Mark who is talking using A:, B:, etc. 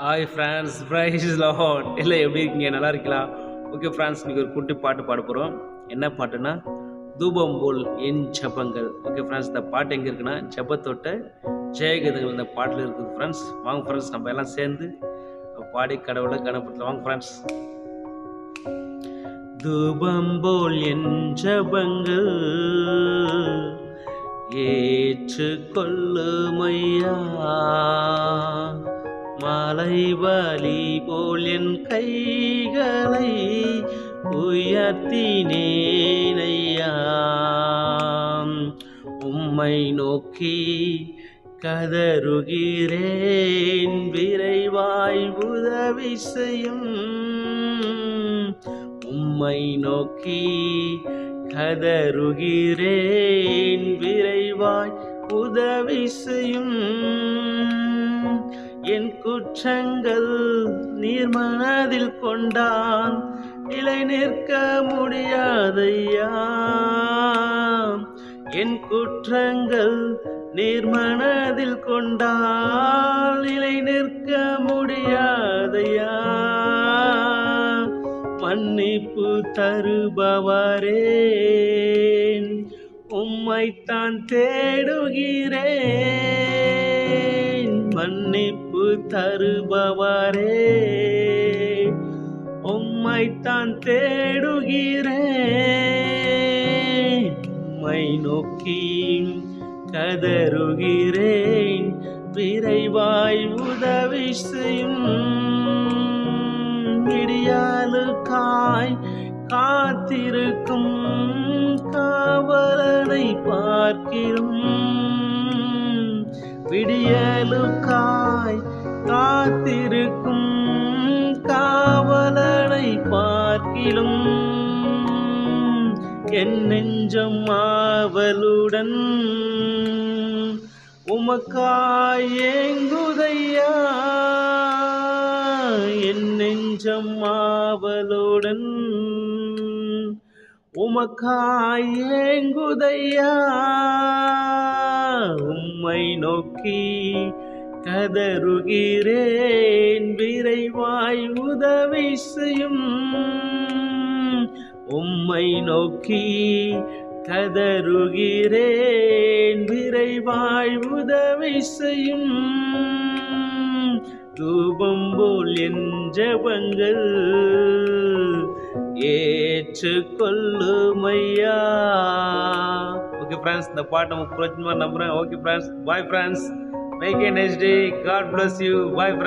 A: Hi France price Lord இல்லை எப்படி இருக்கீங்க? நல்லா இருக்கலாம். ஓகே ஃப்ரான்ஸ், இன்றைக்கி ஒரு குட்டி பாட்டு பாட போகிறோம். என்ன பாட்டுன்னா, தூபம் போல் என் ஜெபங்கள். ஓகே ஃப்ரான்ஸ், இந்த பாட்டு எங்கே இருக்குன்னா ஜெபத்தோட்ட ஜெயகீதங்கள் இந்த பாட்டில் இருக்குது ஃப்ரான்ஸ். வாங்க ஃப்ரான்ஸ், நம்ம எல்லாம் சேர்ந்து பாடி கடவுளை கனப்படுத்தலாம். வாங்க ஃப்ரான்ஸ். தூபம் போல் என் ஜெபங்கள் ஏற்றுக்கொள்ளுமையா, மலை வலி போல் என் கைகளை உயர்த்தினேனையா, உம்மை நோக்கி கதறுகிறேன், விரைவாய் உதவி செய்யும். உம்மை நோக்கி கதறுகிறேன், விரைவாய் உதவி செய்யும். என் குற்றங்கள் நீர் மனதில் கொண்டால் நிலை நிற்க முடியாதையா, என் குற்றங்கள் நீர் மனதில் கொண்டால் நிலை நிற்க முடியாதையா, மன்னிப்பு தருபவரே உம்மைத்தான் தேடுகிறேன், மன்னிப்பு தருபவரே உம்மைத்தான் தேடுகிறேன், உம்மை நோக்கி கதறுகிறேன், விரைவாய் உதவி செய்யும். விடியலுக்காய் காத்திருக்கும் காவலனை பார்க்கிறோம், விடியலுக்காய் காத்திருக்கும் காவலனை பார்க்கிலும், என் நெஞ்சம் ஆவலுடன் உமக்காய் ஏங்குதையா, என் நெஞ்சம் ஆவலுடன் உமக்காய் ஏங்குதையா, உம்மை நோக்கி கதறுகிறேன், விரைவாய் உதவி செய்யும். உம்மை நோக்கி கதறுகிறேன், விரைவாய் உதவி செய்யும். தூபம் போல் என் ஜெபங்கள் ஏற்றுக்கொள்ளுமையா. ஓகே ஃப்ரெண்ட்ஸ், இந்த பாட்டை உங்களுக்கு பிடிச்சிருந்தா நம்புறேன். Okay friends, bye friends, make a nice day. God bless you. Bye friends.